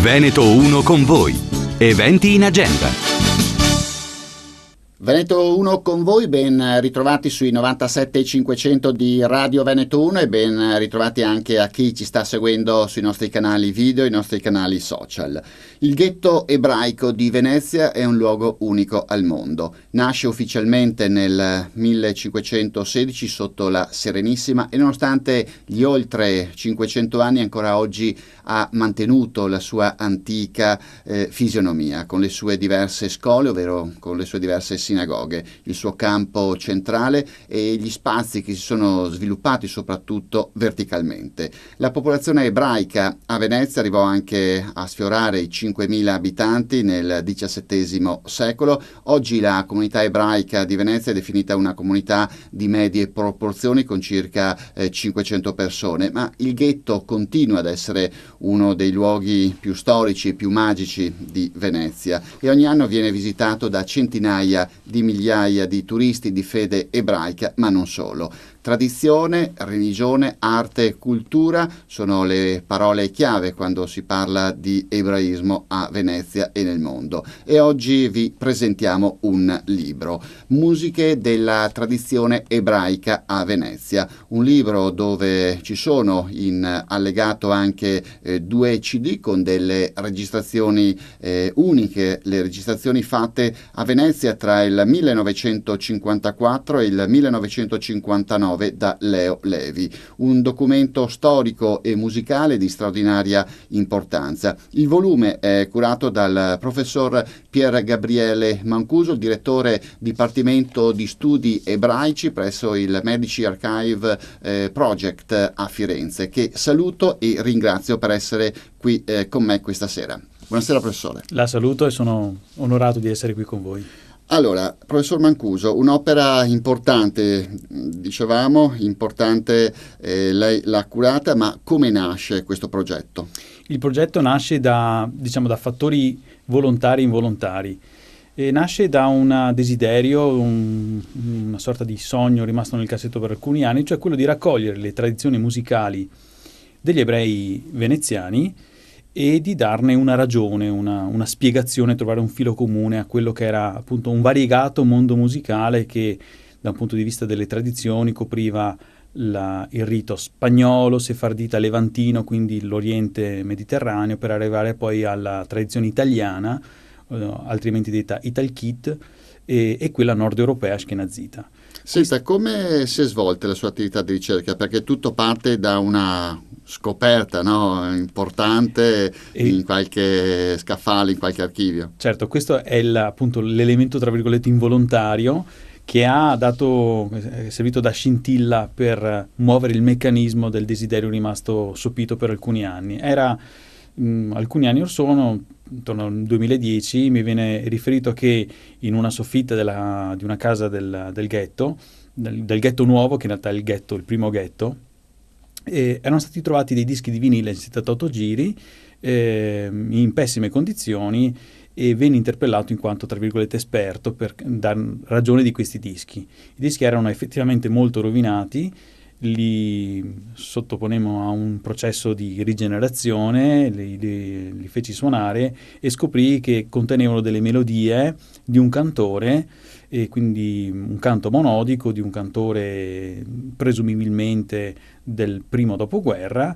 Veneto 1 con voi. Eventi in agenda. Veneto 1 con voi, ben ritrovati sui 97.500 di Radio Veneto 1 e ben ritrovati anche a chi ci sta seguendo sui nostri canali video, i nostri canali social. Il ghetto ebraico di Venezia è un luogo unico al mondo. Nasce ufficialmente nel 1516 sotto la Serenissima e nonostante gli oltre 500 anni ancora oggi ha mantenuto la sua antica fisionomia con le sue diverse scole, ovvero con le sue diverse sinagoghe, il suo campo centrale e gli spazi che si sono sviluppati soprattutto verticalmente. La popolazione ebraica a Venezia arrivò anche a sfiorare i 5.000 abitanti nel XVII secolo. Oggi la comunità ebraica di Venezia è definita una comunità di medie proporzioni con circa 500 persone, ma il ghetto continua ad essere uno dei luoghi più storici e più magici di Venezia e ogni anno viene visitato da centinaia di migliaia di turisti di fede ebraica, ma non solo. Tradizione, religione, arte e cultura sono le parole chiave quando si parla di ebraismo a Venezia e nel mondo. E oggi vi presentiamo un libro, Musiche della tradizione ebraica a Venezia, un libro dove ci sono in allegato anche 2 CD con delle registrazioni uniche, le registrazioni fatte a Venezia tra il 1954 e il 1959 da Leo Levi, un documento storico e musicale di straordinaria importanza. Il volume è curato dal professor Pier Gabriele Mancuso, direttore Dipartimento di Studi Ebraici presso il Medici Archive Project a Firenze, che saluto e ringrazio per essere qui con me questa sera. Buonasera professore. La saluto e sono onorato di essere qui con voi. Allora, professor Mancuso, un'opera importante, dicevamo, importante, lei l'ha curata, ma come nasce questo progetto? Il progetto nasce da fattori volontari e involontari. E nasce da un desiderio, una sorta di sogno rimasto nel cassetto per alcuni anni, cioè quello di raccogliere le tradizioni musicali degli ebrei veneziani e di darne una ragione, una spiegazione, trovare un filo comune a quello che era appunto un variegato mondo musicale che da un punto di vista delle tradizioni copriva il rito spagnolo, sefardita, levantino, quindi l'Oriente Mediterraneo, per arrivare poi alla tradizione italiana, altrimenti detta Italkit, e quella nord europea ashkenazita. Senta, come si è svolta la sua attività di ricerca? Perché tutto parte da una scoperta, no? Importante in qualche scaffale, in qualche archivio. Certo, questo è appunto l'elemento tra virgolette involontario che è servito da scintilla per muovere il meccanismo del desiderio rimasto sopito per alcuni anni. Era alcuni anni or sono, intorno al 2010, mi viene riferito che in una soffitta di una casa del ghetto, del ghetto nuovo, che in realtà è il primo ghetto, erano stati trovati dei dischi di vinile in 78 giri in pessime condizioni, e venne interpellato in quanto, tra virgolette, esperto per dar ragione di questi dischi. I dischi erano effettivamente molto rovinati, li sottoponemmo a un processo di rigenerazione, li feci suonare e scoprì che contenevano delle melodie di un cantore, e quindi un canto monodico di un cantore presumibilmente del primo dopoguerra,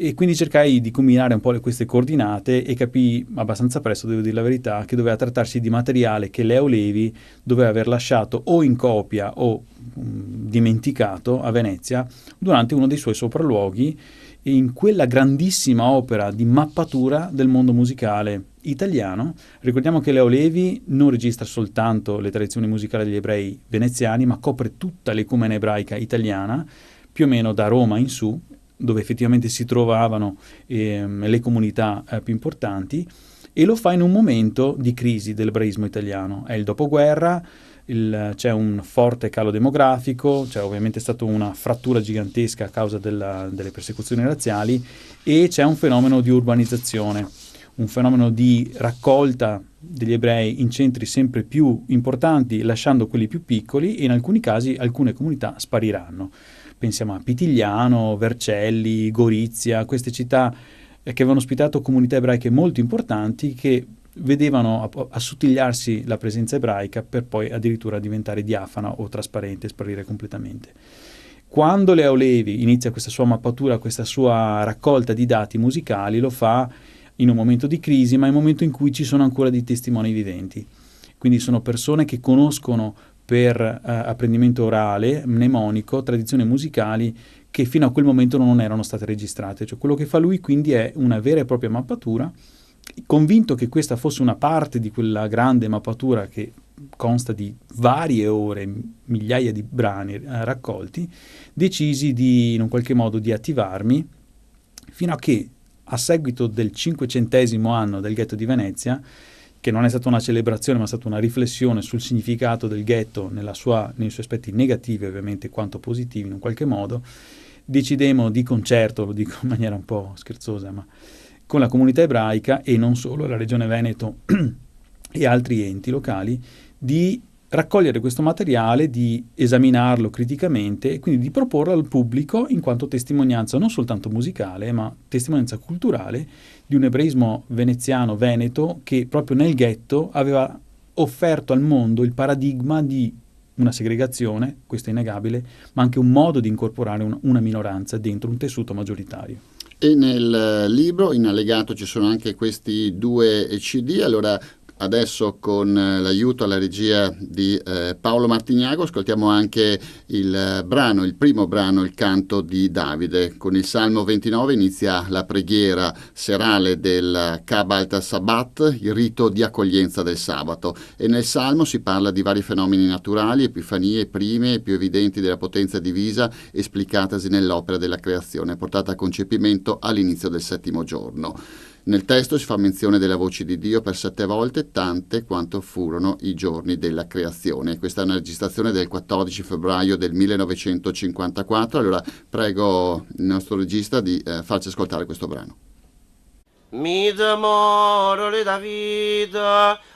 e quindi cercai di combinare un po' queste coordinate e capii abbastanza presto, devo dire la verità, che doveva trattarsi di materiale che Leo Levi doveva aver lasciato o in copia o dimenticato a Venezia durante uno dei suoi sopralluoghi, e in quella grandissima opera di mappatura del mondo musicale italiano. Ricordiamo che Leo Levi non registra soltanto le tradizioni musicali degli ebrei veneziani, ma copre tutta l'ecumene ebraica italiana, più o meno da Roma in su, dove effettivamente si trovavano le comunità più importanti, e lo fa in un momento di crisi dell'ebraismo italiano. È il dopoguerra, c'è un forte calo demografico, c'è ovviamente stata una frattura gigantesca a causa delle persecuzioni razziali, e c'è un fenomeno di urbanizzazione, un fenomeno di raccolta degli ebrei in centri sempre più importanti, lasciando quelli più piccoli, e in alcuni casi alcune comunità spariranno. Pensiamo a Pitigliano, Vercelli, Gorizia, queste città che avevano ospitato comunità ebraiche molto importanti che vedevano assottigliarsi la presenza ebraica per poi addirittura diventare diafana o trasparente, sparire completamente. Quando Leo Levi inizia questa sua mappatura, questa sua raccolta di dati musicali, lo fa in un momento di crisi, ma in un momento in cui ci sono ancora dei testimoni viventi. Quindi sono persone che conoscono per apprendimento orale, mnemonico, tradizioni musicali che fino a quel momento non erano state registrate. Cioè quello che fa lui quindi è una vera e propria mappatura, convinto che questa fosse una parte di quella grande mappatura che consta di varie ore, migliaia di brani raccolti, decisi di in un qualche modo di attivarmi fino a che a seguito del 500° anno del ghetto di Venezia, che non è stata una celebrazione ma è stata una riflessione sul significato del ghetto nei suoi aspetti negativi ovviamente quanto positivi in un qualche modo, decidemmo di concerto, lo dico in maniera un po' scherzosa, ma con la comunità ebraica e non solo, la Regione Veneto e altri enti locali, di raccogliere questo materiale, di esaminarlo criticamente e quindi di proporlo al pubblico in quanto testimonianza non soltanto musicale, ma testimonianza culturale di un ebraismo veneziano veneto che proprio nel ghetto aveva offerto al mondo il paradigma di una segregazione, questo è innegabile, ma anche un modo di incorporare una minoranza dentro un tessuto maggioritario. E nel libro in allegato ci sono anche questi 2 CD, allora adesso con l'aiuto alla regia di Paolo Martignago ascoltiamo anche il primo brano, il canto di Davide. Con il Salmo 29 inizia la preghiera serale del Kabbalat Sabbat, il rito di accoglienza del sabato, e nel Salmo si parla di vari fenomeni naturali, epifanie prime e più evidenti della potenza divisa esplicatasi nell'opera della creazione, portata a concepimento all'inizio del 7° giorno. Nel testo si fa menzione della voce di Dio per 7 volte, tante quanto furono i giorni della creazione. Questa è una registrazione del 14 febbraio del 1954. Allora prego il nostro regista di farci ascoltare questo brano. Midmor le David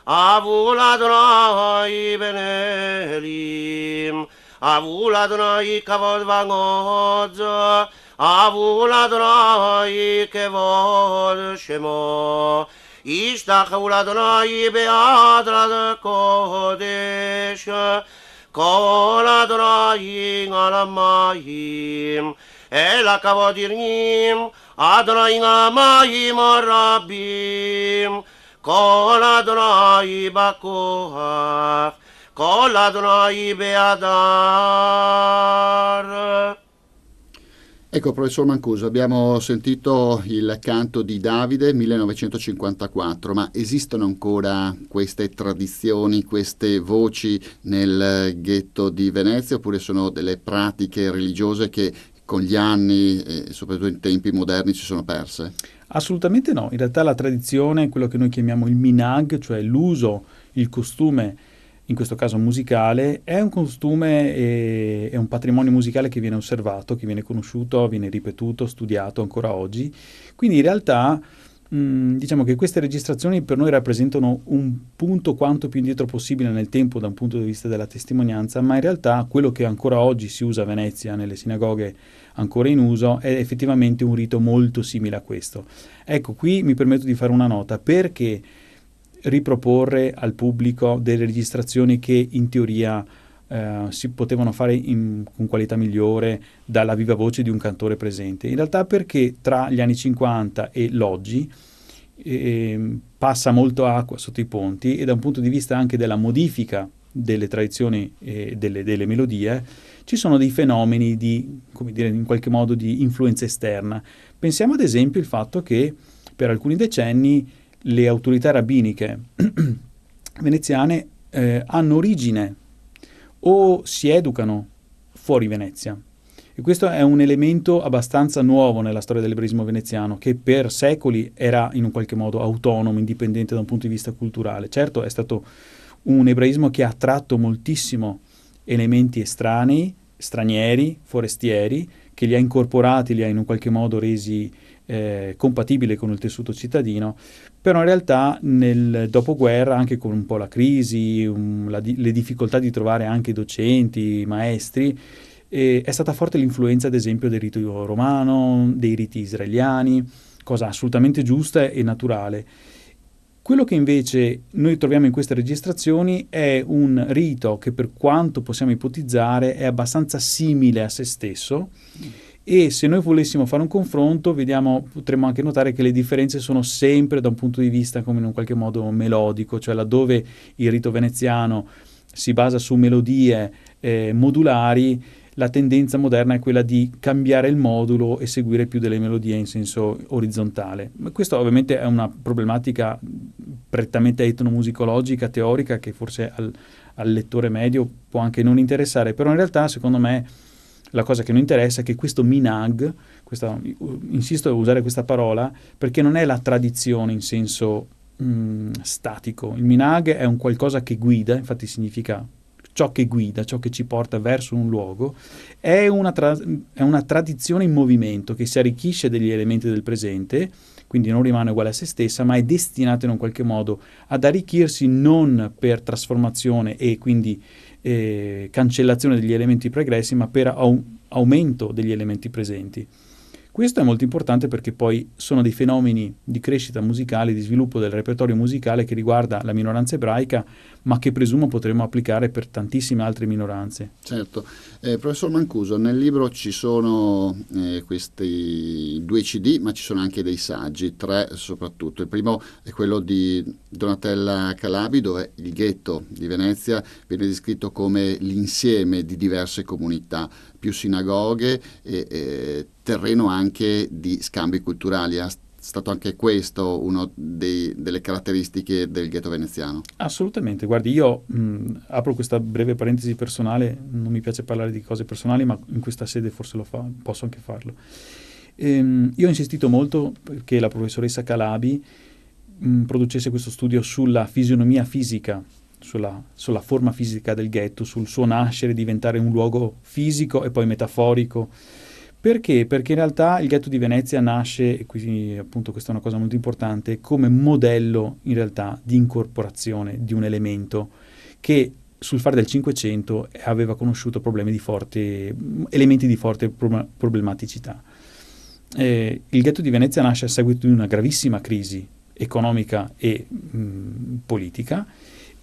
avul Adonai benelim avul Adonai kavod vangod avul Adonai kevod shemo Ishtachau Adonai be'adrat kodesh kol Adonai alamayim el הכבוד יראים אדוני המים הרבים כל אדוני בכוח כל אדוני בהדר. Ecco, professor Mancuso, abbiamo sentito il canto di Davide 1954, ma esistono ancora queste tradizioni, queste voci nel ghetto di Venezia, oppure sono delle pratiche religiose che con gli anni e soprattutto in tempi moderni si sono perse? Assolutamente no, in realtà la tradizione, quello che noi chiamiamo il minhag, cioè l'uso, il costume, in questo caso musicale, è un costume e è un patrimonio musicale che viene osservato, che viene conosciuto, viene ripetuto, studiato ancora oggi. Quindi in realtà diciamo che queste registrazioni per noi rappresentano un punto quanto più indietro possibile nel tempo da un punto di vista della testimonianza, ma in realtà quello che ancora oggi si usa a Venezia, nelle sinagoghe ancora in uso, è effettivamente un rito molto simile a questo. Ecco, qui mi permetto di fare una nota, perché riproporre al pubblico delle registrazioni che in teoria si potevano fare con qualità migliore dalla viva voce di un cantore presente. In realtà perché tra gli anni 50 e l'oggi passa molto acqua sotto i ponti e da un punto di vista anche della modifica delle tradizioni e delle melodie ci sono dei fenomeni di, come dire, in qualche modo di influenza esterna. Pensiamo ad esempio il fatto che per alcuni decenni le autorità rabbiniche veneziane hanno origine o si educano fuori Venezia. E questo è un elemento abbastanza nuovo nella storia dell'ebraismo veneziano, che per secoli era in un qualche modo autonomo, indipendente da un punto di vista culturale. Certo, è stato un ebraismo che ha attratto moltissimo elementi estranei, stranieri, forestieri, che li ha incorporati, li ha in un qualche modo resi compatibili con il tessuto cittadino, però in realtà nel dopoguerra, anche con un po' la crisi, le difficoltà di trovare anche docenti, maestri, è stata forte l'influenza ad esempio del rito romano, dei riti israeliani, cosa assolutamente giusta e naturale. Quello che invece noi troviamo in queste registrazioni è un rito che, per quanto possiamo ipotizzare, è abbastanza simile a se stesso, e se noi volessimo fare un confronto, potremmo anche notare che le differenze sono sempre da un punto di vista, come in un qualche modo, melodico, cioè laddove il rito veneziano si basa su melodie modulari, la tendenza moderna è quella di cambiare il modulo e seguire più delle melodie in senso orizzontale. Ma questo ovviamente è una problematica prettamente etnomusicologica, teorica, che forse al lettore medio può anche non interessare, però in realtà secondo me la cosa che non interessa è che questo minhag, insisto a usare questa parola perché non è la tradizione in senso statico. Il minhag è un qualcosa che guida, infatti significa ciò che guida, ciò che ci porta verso un luogo, è una tradizione in movimento che si arricchisce degli elementi del presente, quindi non rimane uguale a se stessa, ma è destinata in un qualche modo ad arricchirsi non per trasformazione e quindi cancellazione degli elementi pregressi, ma per aumento degli elementi presenti. Questo è molto importante perché poi sono dei fenomeni di crescita musicale, di sviluppo del repertorio musicale che riguarda la minoranza ebraica, ma che presumo potremo applicare per tantissime altre minoranze. Certo. Professor Mancuso, nel libro ci sono questi 2 CD, ma ci sono anche dei saggi, 3 soprattutto. Il primo è quello di Donatella Calabi, dove il ghetto di Venezia viene descritto come l'insieme di diverse comunità, più sinagoghe e terreno anche di scambi culturali. È stato anche questo una delle caratteristiche del ghetto veneziano? Assolutamente, guardi, io apro questa breve parentesi personale, non mi piace parlare di cose personali, ma in questa sede forse posso anche farlo. Io ho insistito molto perché la professoressa Calabi producesse questo studio sulla fisionomia fisica, sulla forma fisica del ghetto, sul suo nascere, diventare un luogo fisico e poi metaforico. Perché? Perché in realtà il ghetto di Venezia nasce, e quindi appunto questa è una cosa molto importante, come modello in realtà di incorporazione di un elemento che sul fare del Cinquecento aveva conosciuto elementi di forte problematicità. Il ghetto di Venezia nasce a seguito di una gravissima crisi economica e politica,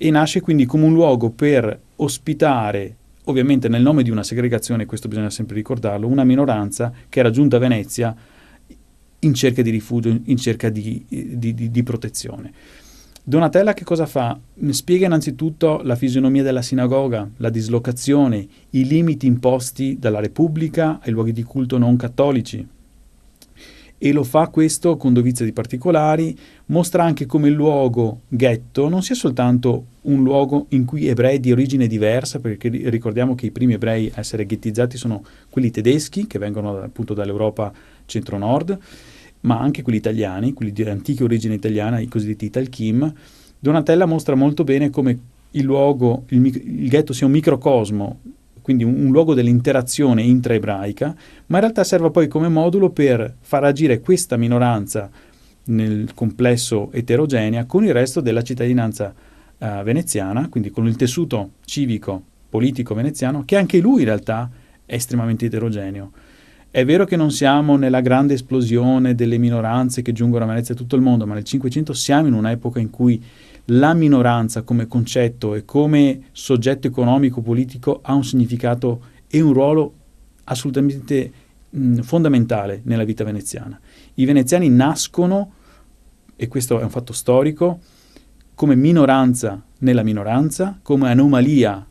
e nasce quindi come un luogo per ospitare, ovviamente nel nome di una segregazione, questo bisogna sempre ricordarlo, una minoranza che era giunta a Venezia in cerca di rifugio, in cerca di protezione. Donatella che cosa fa? Spiega innanzitutto la fisionomia della sinagoga, la dislocazione, i limiti imposti dalla Repubblica ai luoghi di culto non cattolici. E lo fa questo con dovizia di particolari, mostra anche come il luogo ghetto non sia soltanto un luogo in cui ebrei di origine diversa, perché ricordiamo che i primi ebrei a essere ghettizzati sono quelli tedeschi, che vengono appunto dall'Europa centro-nord, ma anche quelli italiani, quelli di antica origine italiana, i cosiddetti Italkim. Donatella mostra molto bene come il ghetto sia un microcosmo, quindi un luogo dell'interazione intra-ebraica, ma in realtà serve poi come modulo per far agire questa minoranza nel complesso eterogenea con il resto della cittadinanza veneziana, quindi con il tessuto civico, politico veneziano, che anche lui in realtà è estremamente eterogeneo. È vero che non siamo nella grande esplosione delle minoranze che giungono a Venezia da tutto il mondo, ma nel Cinquecento siamo in un'epoca in cui la minoranza come concetto e come soggetto economico-politico ha un significato e un ruolo assolutamente fondamentale nella vita veneziana. I veneziani nascono, e questo è un fatto storico, come minoranza nella minoranza, come anomalia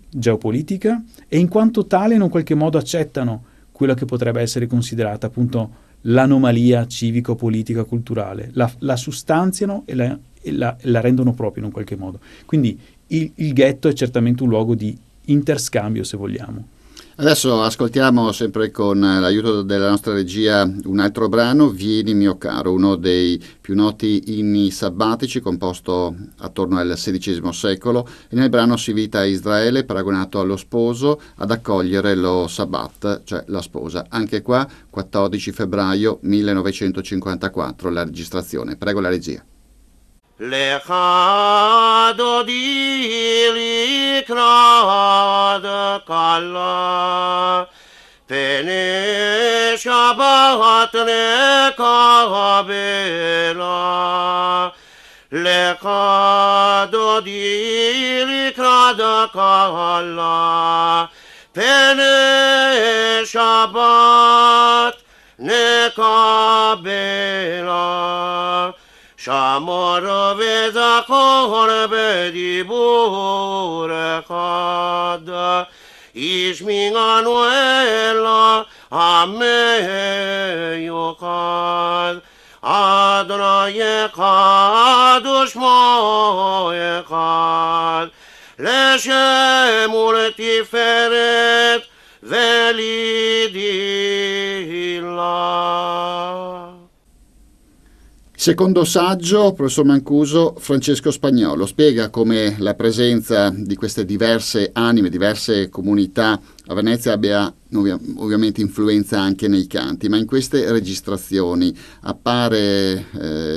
geopolitica, e in quanto tale in un qualche modo accettano quella che potrebbe essere considerata appunto l'anomalia civico-politica culturale, la sostanziano e la rendono propria in un qualche modo. Quindi il ghetto è certamente un luogo di interscambio, se vogliamo. Adesso ascoltiamo, sempre con l'aiuto della nostra regia, un altro brano, Vieni mio caro, uno dei più noti inni sabbatici, composto attorno al XVI secolo, e nel brano si invita Israele, paragonato allo sposo, ad accogliere lo sabbat, cioè la sposa. Anche qua 14 febbraio 1954 la registrazione. Prego la regia. לך דודי לקראת כלה, pene shabat ne kabela lekado di rikrada kala pene shabat ne kabela shamor veda korbe di burekad ishmi anuela ame yokad Adonai echad u'shmo echad Leshem u'letiferet velidillah. Secondo saggio, professor Mancuso, Francesco Spagnolo spiega come la presenza di queste diverse anime, diverse comunità a Venezia abbia ovviamente influenza anche nei canti, ma in queste registrazioni appare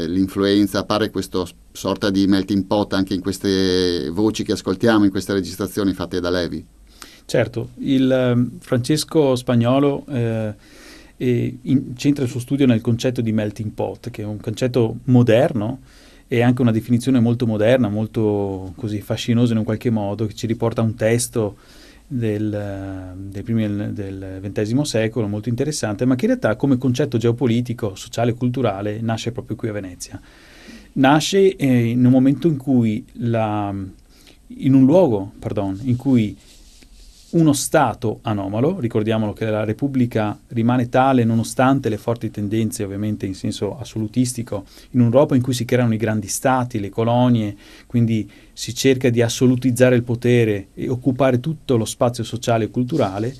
l'influenza, appare questa sorta di melting pot anche in queste voci che ascoltiamo, in queste registrazioni fatte da Levi? Certo, il Francesco Spagnolo centra il suo studio nel concetto di melting pot, che è un concetto moderno e anche una definizione molto moderna, molto così fascinosa in un qualche modo, che ci riporta a un testo dei primi del XX secolo, molto interessante, ma che in realtà come concetto geopolitico, sociale e culturale nasce proprio qui a Venezia. Nasce in un momento in cui in un luogo in cui uno Stato anomalo, ricordiamolo che la Repubblica rimane tale nonostante le forti tendenze ovviamente in senso assolutistico, in un'Europa in cui si creano i grandi Stati, le colonie, quindi si cerca di assolutizzare il potere e occupare tutto lo spazio sociale e culturale,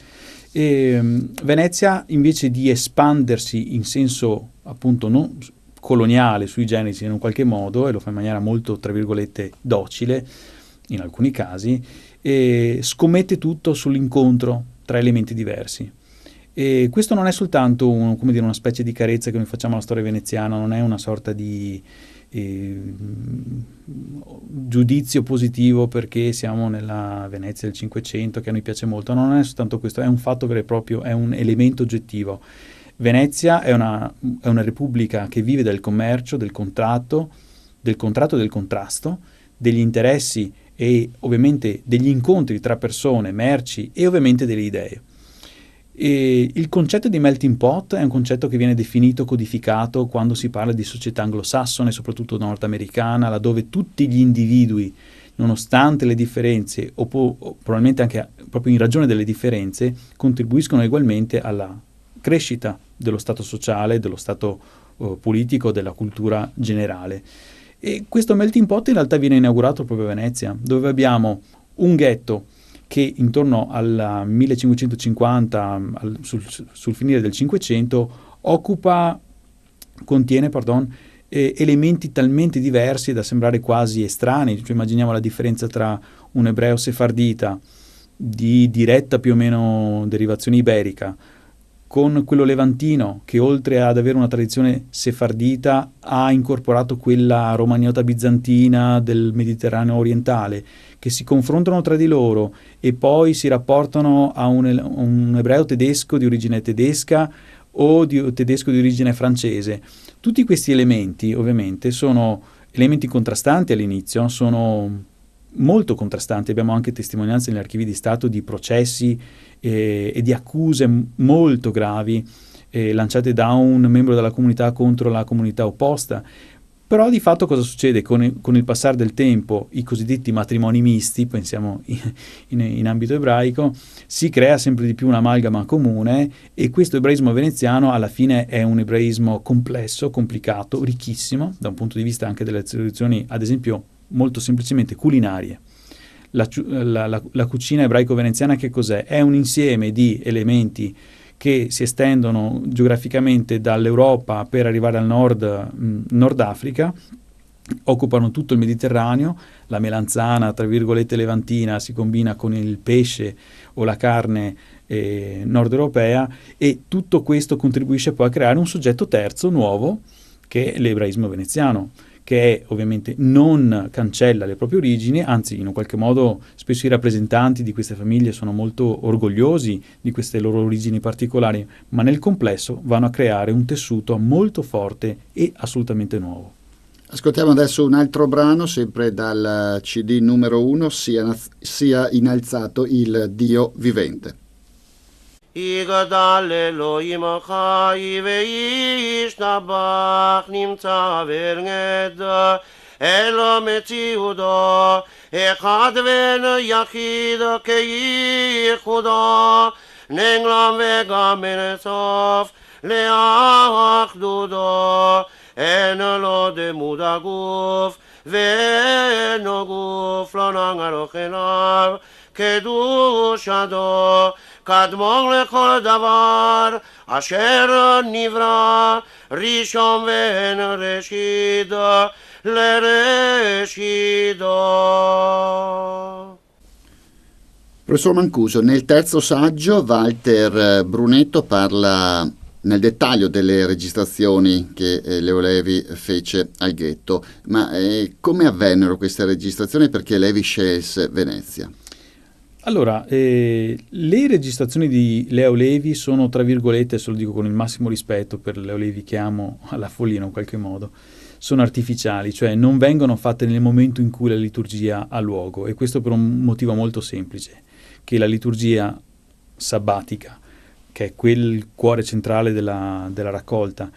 e Venezia invece di espandersi in senso appunto non coloniale sui generis in un qualche modo, e lo fa in maniera molto tra virgolette docile in alcuni casi, e scommette tutto sull'incontro tra elementi diversi. E questo non è soltanto una specie di carezza che noi facciamo alla storia veneziana, non è una sorta di giudizio positivo perché siamo nella Venezia del Cinquecento, che a noi piace molto. Non è soltanto questo, è un fatto vero e proprio, è un elemento oggettivo. Venezia è una repubblica che vive del commercio, del contratto e del contrasto, degli interessi e ovviamente degli incontri tra persone, merci e ovviamente delle idee. E il concetto di melting pot è un concetto che viene definito, codificato quando si parla di società anglosassone, soprattutto nordamericana, laddove tutti gli individui, nonostante le differenze o probabilmente anche proprio in ragione delle differenze, contribuiscono ugualmente alla crescita dello stato sociale, dello stato politico, della cultura generale. E questo melting pot in realtà viene inaugurato proprio a Venezia, dove abbiamo un ghetto che intorno al 1550, sul finire del Cinquecento, contiene elementi talmente diversi da sembrare quasi estranei. Cioè, immaginiamo la differenza tra un ebreo sefardita di diretta più o meno derivazione iberica con quello levantino, che oltre ad avere una tradizione sefardita ha incorporato quella romagnota bizantina del Mediterraneo orientale, che si confrontano tra di loro e poi si rapportano a un ebreo tedesco di origine tedesca o tedesco di origine francese. Tutti questi elementi ovviamente sono elementi contrastanti all'inizio, sono molto contrastanti. Abbiamo anche testimonianze negli archivi di Stato di processi e di accuse molto gravi lanciate da un membro della comunità contro la comunità opposta. Però di fatto cosa succede? Con il passare del tempo, i cosiddetti matrimoni misti, pensiamo in ambito ebraico, si crea sempre di più un'amalgama comune, e questo ebraismo veneziano alla fine è un ebraismo complesso, complicato, ricchissimo, da un punto di vista anche delle tradizioni, ad esempio, molto semplicemente culinarie. La cucina ebraico-veneziana che cos'è? È un insieme di elementi che si estendono geograficamente dall'Europa per arrivare al Nord Africa, occupano tutto il Mediterraneo. La melanzana, tra virgolette levantina, si combina con il pesce o la carne nord europea, e tutto questo contribuisce poi a creare un soggetto terzo, nuovo, che è l'ebraismo veneziano, che ovviamente non cancella le proprie origini, anzi in un qualche modo spesso i rappresentanti di queste famiglie sono molto orgogliosi di queste loro origini particolari, ma nel complesso vanno a creare un tessuto molto forte e assolutamente nuovo. Ascoltiamo adesso un altro brano, sempre dal CD numero 1, sia innalzato il Dio vivente. יגדל אלוהים החי וישתבח נמצא ונגד אלו מציאותו אחד ואין יחיד כייחודו נגלם וגם אין סוף לאחדותו אין לו דמות הגוף ואינו גוף לא נערוך אליו קדושתו קדמון לכל דבר אשר נברא ראשון ואין ראשית לראשיתו. Professor Mancuso, nel terzo saggio Walter Brunetto parla nel dettaglio delle registrazioni che Leo Levi fece al Ghetto, ma come avvennero queste registrazioni, perché Levi scelse Venezia? Allora, le registrazioni di Leo Levi sono, tra virgolette, se lo dico con il massimo rispetto per Leo Levi che amo alla follia in qualche modo, sono artificiali, cioè non vengono fatte nel momento in cui la liturgia ha luogo, e questo per un motivo molto semplice, che la liturgia sabbatica, che è quel cuore centrale della raccolta,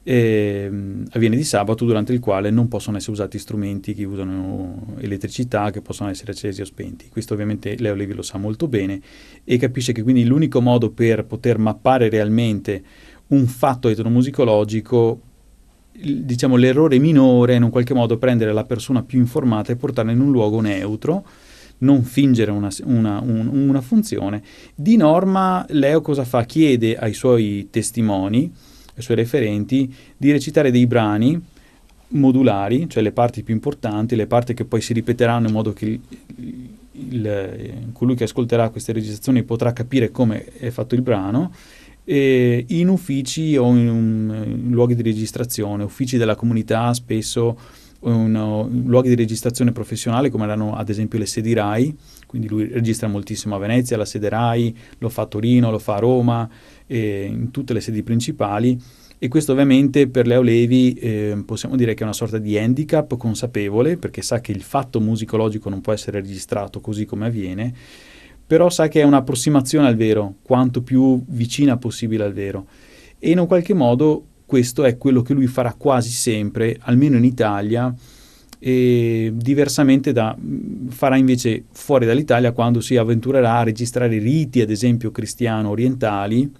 avviene di sabato, durante il quale non possono essere usati strumenti che usano elettricità, che possono essere accesi o spenti. Questo ovviamente Leo Levi lo sa molto bene e capisce che quindi l'unico modo per poter mappare realmente un fatto etnomusicologico, diciamo l'errore minore è in un qualche modo prendere la persona più informata e portarla in un luogo neutro, non fingere una funzione. Di norma Leo cosa fa? Chiede ai suoi testimoni, ai suoi referenti, di recitare dei brani modulari, cioè le parti più importanti, le parti che poi si ripeteranno in modo che colui che ascolterà queste registrazioni potrà capire come è fatto il brano, in uffici o in luoghi di registrazione, uffici della comunità spesso, in luoghi di registrazione professionale come erano ad esempio le sedi RAI, quindi lui registra moltissimo a Venezia, la sede RAI, lo fa a Torino, lo fa a Roma, in tutte le sedi principali, e questo ovviamente per Leo Levi possiamo dire che è una sorta di handicap consapevole, perché sa che il fatto musicologico non può essere registrato così come avviene, però sa che è un'approssimazione al vero, quanto più vicina possibile al vero, e in un qualche modo questo è quello che lui farà quasi sempre, almeno in Italia, e diversamente farà invece fuori dall'Italia quando si avventurerà a registrare riti, ad esempio cristiano orientali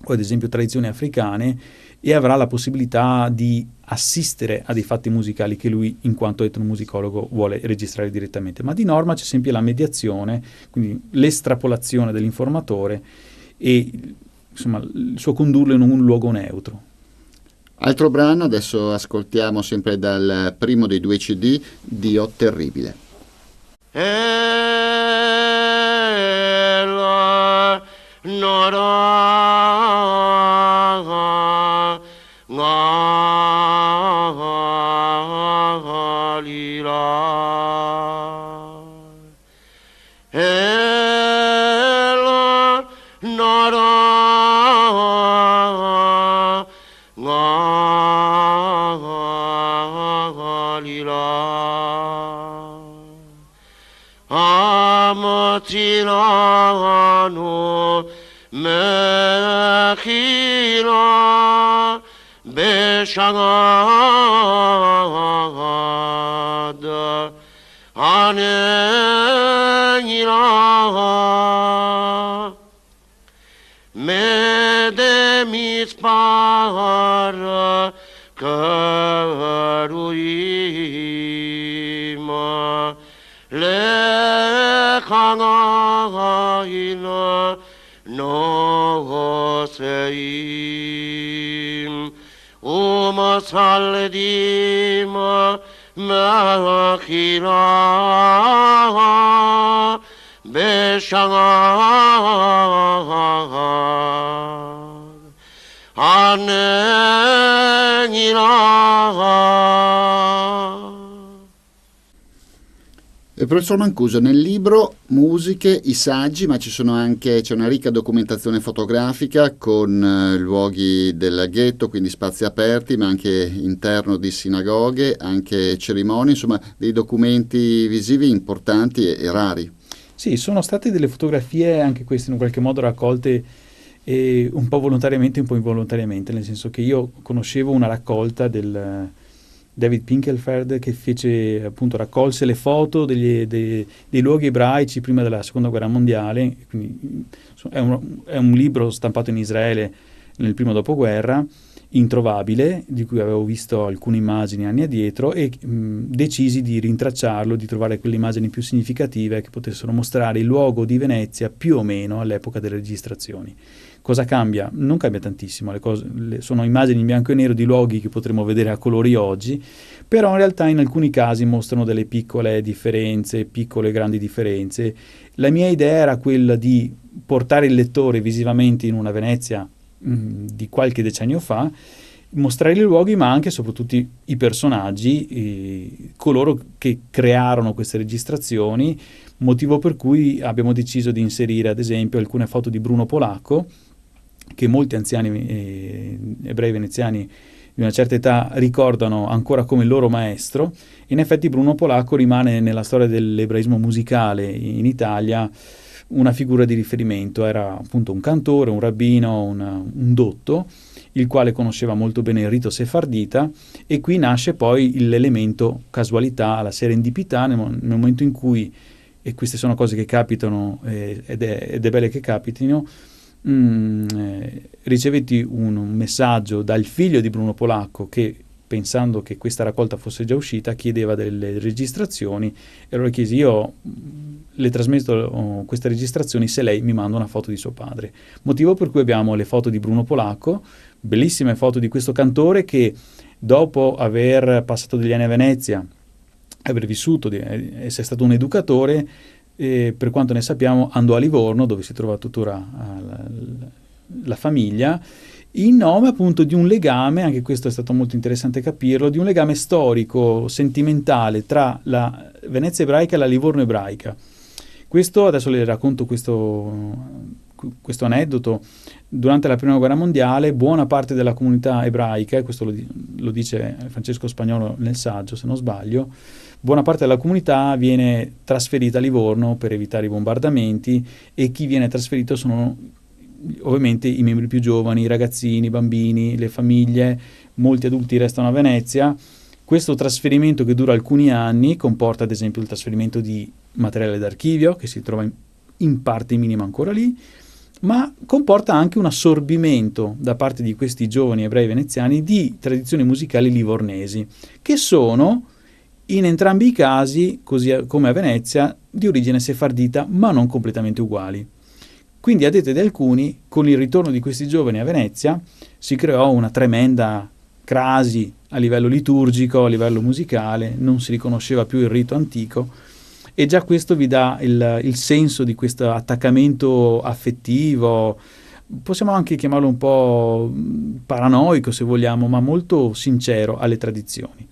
o ad esempio tradizioni africane, e avrà la possibilità di assistere a dei fatti musicali che lui in quanto etnomusicologo vuole registrare direttamente. Ma di norma c'è sempre la mediazione, quindi l'estrapolazione dell'informatore e insomma il suo condurlo in un luogo neutro. Altro brano, adesso ascoltiamo sempre dal primo dei 2 CD, Dio terribile. Tirano mechila beshagad anenila medemispar karuima lekhangaila no seim umasaldim machira beshangad anenila Professor Mancuso, nel libro musiche, i saggi, ma c'è una ricca documentazione fotografica con luoghi del ghetto, quindi spazi aperti, ma anche interno di sinagoghe, anche cerimonie, insomma dei documenti visivi importanti e rari. Sì, sono state delle fotografie, anche queste in un qualche modo raccolte un po' volontariamente, un po' involontariamente, nel senso che io conoscevo una raccolta del David Pinkelfeld che fece, appunto, raccolse le foto dei luoghi ebraici prima della seconda guerra mondiale, quindi è un libro stampato in Israele nel primo dopoguerra, introvabile, di cui avevo visto alcune immagini anni addietro, e decisi di rintracciarlo, di trovare quelle immagini più significative che potessero mostrare il luogo di Venezia più o meno all'epoca delle registrazioni. Cosa cambia? Non cambia tantissimo, sono immagini in bianco e nero di luoghi che potremo vedere a colori oggi, però in realtà in alcuni casi mostrano delle piccole differenze, piccole e grandi differenze. La mia idea era quella di portare il lettore visivamente in una Venezia di qualche decennio fa, mostrare i luoghi, ma anche e soprattutto i personaggi, coloro che crearono queste registrazioni, motivo per cui abbiamo deciso di inserire ad esempio alcune foto di Bruno Polacco, che molti anziani ebrei veneziani di una certa età ricordano ancora come il loro maestro. In effetti Bruno Polacco rimane nella storia dell'ebraismo musicale in Italia una figura di riferimento. Era appunto un cantore, un rabbino, un dotto, il quale conosceva molto bene il rito sefardita, e qui nasce poi l'elemento casualità, la serendipità, nel momento in cui, e queste sono cose che capitano ed è bene che capitino, ricevetti un messaggio dal figlio di Bruno Polacco che, pensando che questa raccolta fosse già uscita, chiedeva delle registrazioni, e allora chiesi: io le trasmetto queste registrazioni se lei mi manda una foto di suo padre. Motivo per cui abbiamo le foto di Bruno Polacco, bellissime foto di questo cantore che, dopo aver passato degli anni a Venezia, aver vissuto, essere stato un educatore, per quanto ne sappiamo andò a Livorno, dove si trova tuttora la famiglia, in nome appunto di un legame, anche questo è stato molto interessante capirlo, di un legame storico, sentimentale tra la Venezia ebraica e la Livorno ebraica. Questo, adesso le racconto questo aneddoto. Durante la Prima Guerra Mondiale buona parte della comunità ebraica, e questo lo dice Francesco Spagnolo nel saggio se non sbaglio, buona parte della comunità viene trasferita a Livorno per evitare i bombardamenti, e chi viene trasferito sono ovviamente i membri più giovani, i ragazzini, i bambini, le famiglie. Molti adulti restano a Venezia. Questo trasferimento, che dura alcuni anni, comporta ad esempio il trasferimento di materiale d'archivio che si trova in parte minima ancora lì, ma comporta anche un assorbimento da parte di questi giovani ebrei veneziani di tradizioni musicali livornesi, che sono in entrambi i casi, così come a Venezia, di origine sefardita, ma non completamente uguali. Quindi, a detta di alcuni, con il ritorno di questi giovani a Venezia si creò una tremenda crasi a livello liturgico, a livello musicale, non si riconosceva più il rito antico, e già questo vi dà il senso di questo attaccamento affettivo, possiamo anche chiamarlo un po' paranoico se vogliamo, ma molto sincero alle tradizioni.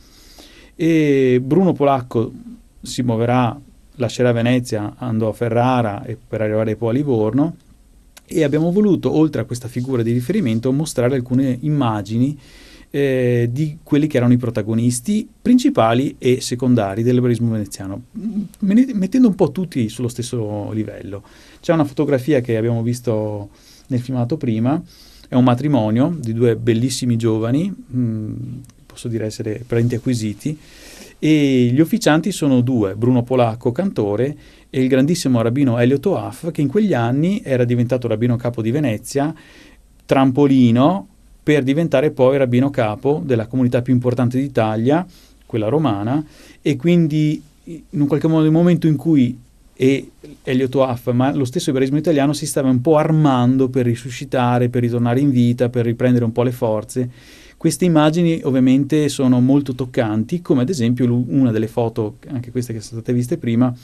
E Bruno Polacco si muoverà, lascerà Venezia, andò a Ferrara e per arrivare poi a Livorno, e abbiamo voluto, oltre a questa figura di riferimento, mostrare alcune immagini di quelli che erano i protagonisti principali e secondari dell'ebraismo veneziano, mettendo un po' tutti sullo stesso livello. C'è una fotografia che abbiamo visto nel filmato prima, è un matrimonio di due bellissimi giovani, posso dire essere parenti acquisiti, e gli officianti sono due: Bruno Polacco, cantore, e il grandissimo rabbino Elio Toaf, che in quegli anni era diventato rabbino capo di Venezia, trampolino per diventare poi rabbino capo della comunità più importante d'Italia, quella romana. E quindi, in un qualche modo, nel momento in cui Elio Toaf, ma lo stesso ebraismo italiano, si stava un po' armando per risuscitare, per ritornare in vita, per riprendere un po' le forze, queste immagini ovviamente sono molto toccanti, come ad esempio una delle foto, anche queste che sono state viste prima,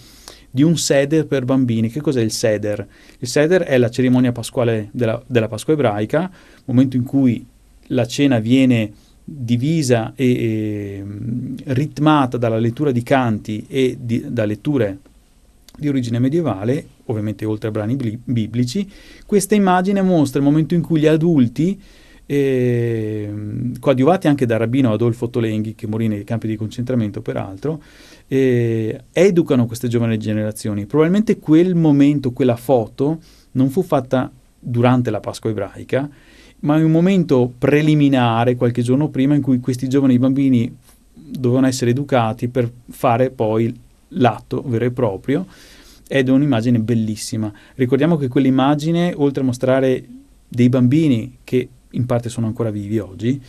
di un seder per bambini. Che cos'è il seder? Il seder è la cerimonia pasquale della Pasqua ebraica, momento in cui la cena viene divisa e ritmata dalla lettura di canti e da letture di origine medievale, ovviamente oltre a brani biblici. Questa immagine mostra il momento in cui gli adulti, coadiuvati anche dal rabbino Adolfo Tolenghi, che morì nei campi di concentramento peraltro, educano queste giovani generazioni. Probabilmente quel momento, quella foto, non fu fatta durante la Pasqua ebraica, ma in un momento preliminare, qualche giorno prima, in cui questi giovani bambini dovevano essere educati per fare poi l'atto vero e proprio, ed è un'immagine bellissima. Ricordiamo che quell'immagine, oltre a mostrare dei bambini che in parte sono ancora vivi oggi,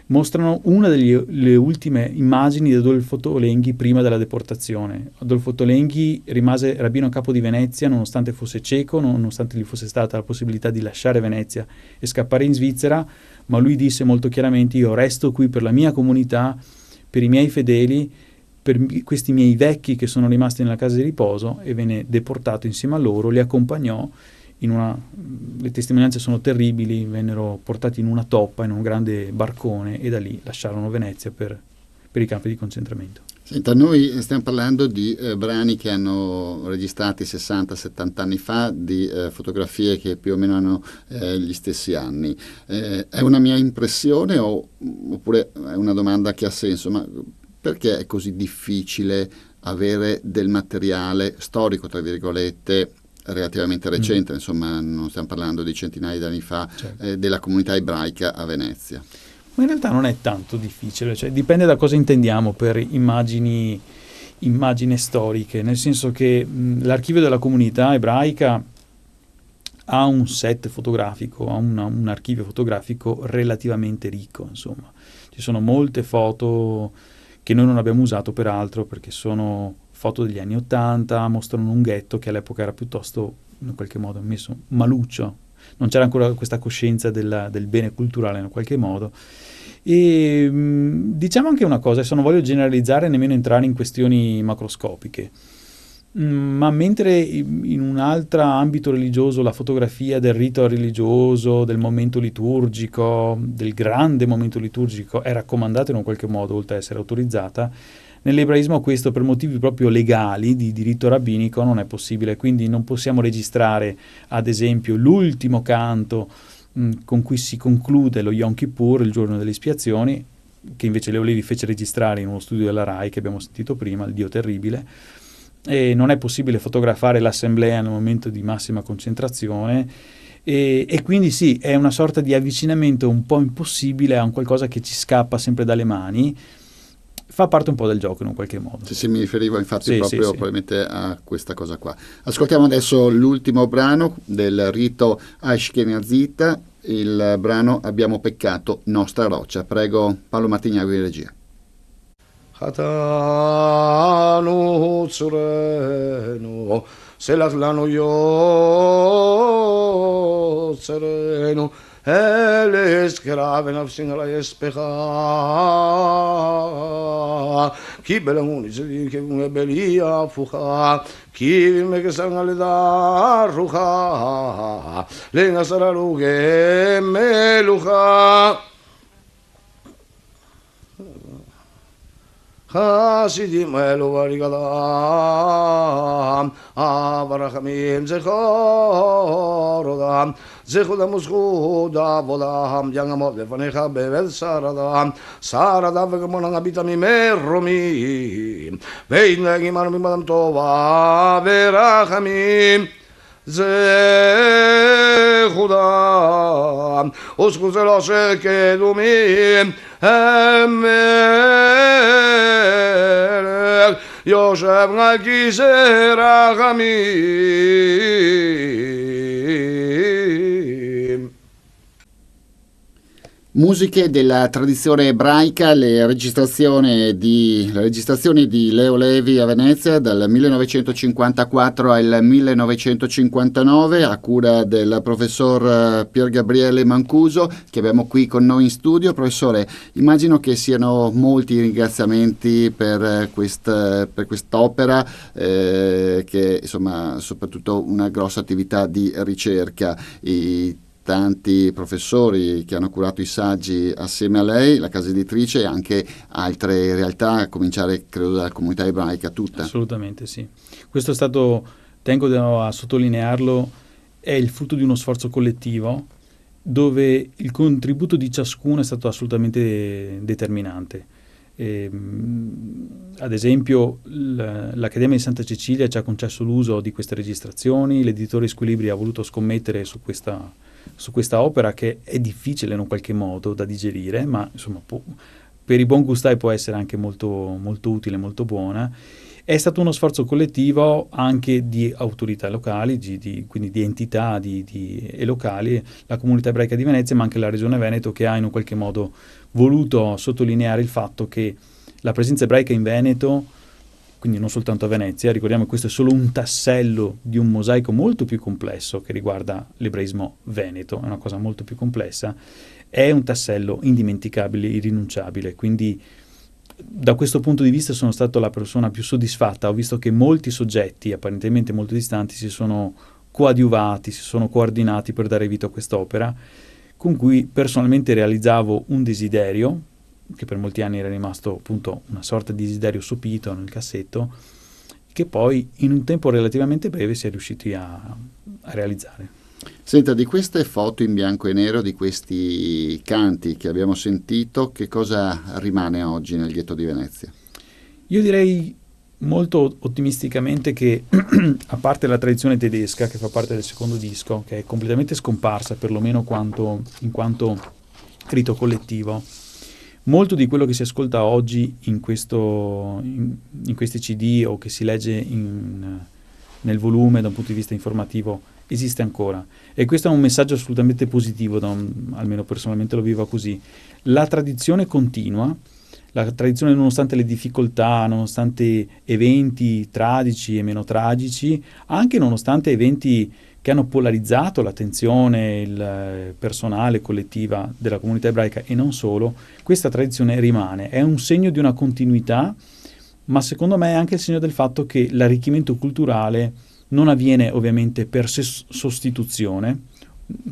mostrano una delle ultime immagini di Adolfo Tolenghi prima della deportazione. Adolfo Tolenghi rimase rabbino capo di Venezia nonostante fosse cieco, nonostante gli fosse stata la possibilità di lasciare Venezia e scappare in Svizzera, ma lui disse molto chiaramente: io resto qui per la mia comunità, per i miei fedeli, per questi miei vecchi che sono rimasti nella casa di riposo, e venne deportato insieme a loro, li accompagnò le testimonianze sono terribili, vennero portati in una toppa, in un grande barcone, e da lì lasciarono Venezia per i campi di concentramento. Senta, noi stiamo parlando di brani che hanno registrati 60-70 anni fa, di fotografie che più o meno hanno gli stessi anni. È una mia impressione oppure è una domanda che ha senso? Ma perché è così difficile avere del materiale storico, tra virgolette, relativamente recente, insomma non stiamo parlando di centinaia di anni fa, certo, della comunità ebraica a Venezia? Ma in realtà non è tanto difficile, cioè dipende da cosa intendiamo per immagini storiche, nel senso che l'archivio della comunità ebraica ha un set fotografico, ha un archivio fotografico relativamente ricco, insomma. Ci sono molte foto che noi non abbiamo usato peraltro, perché sono foto degli anni '80, mostrano un ghetto che all'epoca era piuttosto, in qualche modo, messo maluccio. Non c'era ancora questa coscienza del bene culturale in qualche modo. E diciamo anche una cosa, adesso non voglio generalizzare, nemmeno entrare in questioni macroscopiche, ma mentre in un altro ambito religioso la fotografia del rito religioso, del momento liturgico, del grande momento liturgico, è raccomandata in un qualche modo, oltre ad essere autorizzata, nell'ebraismo questo per motivi proprio legali di diritto rabbinico non è possibile, quindi non possiamo registrare ad esempio l'ultimo canto con cui si conclude lo Yom Kippur, il giorno delle espiazioni, che invece Leo Levi fece registrare in uno studio della RAI che abbiamo sentito prima, il Dio terribile, e non è possibile fotografare l'assemblea nel momento di massima concentrazione, e quindi sì, è una sorta di avvicinamento un po' impossibile a un qualcosa che ci scappa sempre dalle mani. Fa parte un po' del gioco in un qualche modo. Sì, mi riferivo infatti proprio probabilmente a questa cosa qua. Ascoltiamo adesso l'ultimo brano del rito Ashkenazita, il brano Abbiamo peccato, nostra roccia. Prego Paolo Martignagui in regia. Hatanu tzurenu selach lanu yotzerenu Eles graven auf singala especha ki belamuni zedi ke belia fuha ki me ke sangale da ruha lenga sararuge meluha Hasidim elu varigadam avarachamim zechorodam zechudam uzchuda vodam yangamot lefanecha bevel saradam saradam vegamonam abitam imeromim veidnagim anumim adam tova verachamim zechudam uzchuzelo shekedumim המלך יושב על כיסא רחמים. Musiche della tradizione ebraica, le registrazioni di Leo Levi a Venezia dal 1954 al 1959 a cura del professor Pier Gabriele Mancuso, che abbiamo qui con noi in studio. Professore, immagino che siano molti i ringraziamenti per quest'opera, che insomma soprattutto una grossa attività di ricerca. importanti professori che hanno curato i saggi assieme a lei, la casa editrice, e anche altre realtà, a cominciare credo dalla comunità ebraica tutta. Assolutamente sì. Questo è stato, tengo a sottolinearlo, è il frutto di uno sforzo collettivo dove il contributo di ciascuno è stato assolutamente determinante. Ad esempio l'Accademia di Santa Cecilia ci ha concesso l'uso di queste registrazioni, l'editore Squilibri ha voluto scommettere su questa opera che è difficile in un qualche modo da digerire, ma insomma per i buon gustai può essere anche molto, molto utile, molto buona. È stato uno sforzo collettivo anche di autorità locali, quindi di entità e locali, la comunità ebraica di Venezia, ma anche la Regione Veneto, che ha in un qualche modo voluto sottolineare il fatto che la presenza ebraica in Veneto, quindi non soltanto a Venezia, ricordiamo che questo è solo un tassello di un mosaico molto più complesso che riguarda l'ebraismo veneto, è una cosa molto più complessa, è un tassello indimenticabile, irrinunciabile, quindi da questo punto di vista sono stato la persona più soddisfatta. Ho visto che molti soggetti apparentemente molto distanti si sono coadiuvati, si sono coordinati per dare vita a quest'opera, con cui personalmente realizzavo un desiderio, che per molti anni era rimasto appunto una sorta di desiderio sopito nel cassetto, che poi in un tempo relativamente breve si è riusciti a realizzare. Senta, di queste foto in bianco e nero, di questi canti che abbiamo sentito, che cosa rimane oggi nel ghetto di Venezia? Io direi molto ottimisticamente che, a parte la tradizione tedesca, che fa parte del secondo disco, che è completamente scomparsa, perlomeno in quanto rito collettivo, molto di quello che si ascolta oggi in questi CD o che si legge nel volume da un punto di vista informativo esiste ancora, e questo è un messaggio assolutamente positivo, almeno personalmente lo vivo così. La tradizione continua, la tradizione nonostante le difficoltà, nonostante eventi tragici e meno tragici, anche nonostante eventi che hanno polarizzato l'attenzione il personale, collettiva della comunità ebraica e non solo, questa tradizione rimane, è un segno di una continuità, ma secondo me è anche il segno del fatto che l'arricchimento culturale non avviene ovviamente per sostituzione,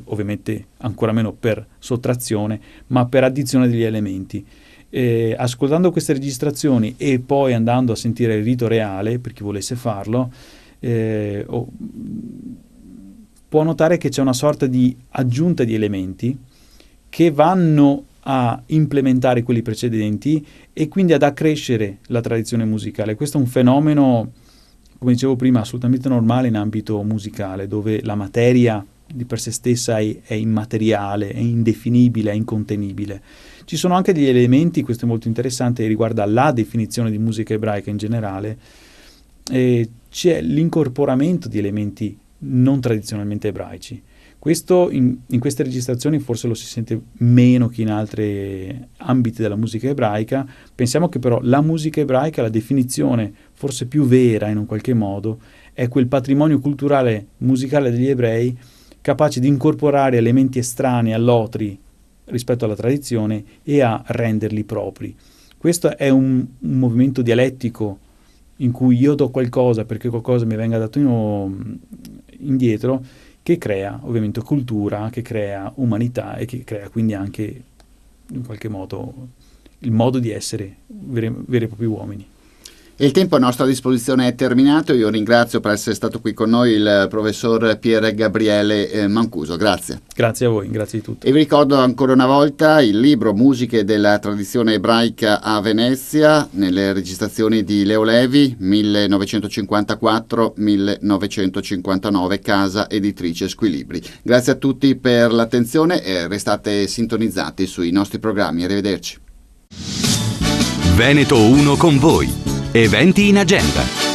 ovviamente ancora meno per sottrazione, ma per addizione degli elementi. Ascoltando queste registrazioni e poi andando a sentire il rito reale, per chi volesse farlo, può notare che c'è una sorta di aggiunta di elementi che vanno a implementare quelli precedenti e quindi ad accrescere la tradizione musicale. Questo è un fenomeno, come dicevo prima, assolutamente normale in ambito musicale, dove la materia di per sé stessa è immateriale, è indefinibile, è incontenibile. Ci sono anche degli elementi, questo è molto interessante, riguarda la definizione di musica ebraica in generale, c'è l'incorporamento di elementi non tradizionalmente ebraici. Questo in queste registrazioni forse lo si sente meno che in altri ambiti della musica ebraica. Pensiamo che però la musica ebraica, la definizione forse più vera in un qualche modo, è quel patrimonio culturale musicale degli ebrei capace di incorporare elementi estranei all'otri rispetto alla tradizione e a renderli propri. Questo è un movimento dialettico in cui io do qualcosa perché qualcosa mi venga dato indietro, che crea ovviamente cultura, che crea umanità e che crea quindi anche in qualche modo il modo di essere veri e propri uomini. E il tempo a nostra disposizione è terminato. Io ringrazio per essere stato qui con noi il professor Pier Gabriele Mancuso. Grazie. Grazie a voi, grazie di tutto. E vi ricordo ancora una volta il libro Musiche della tradizione ebraica a Venezia, nelle registrazioni di Leo Levi, 1954-1959, casa editrice Squilibri. Grazie a tutti per l'attenzione e restate sintonizzati sui nostri programmi. Arrivederci. Veneto 1 con voi. Eventi in agenda.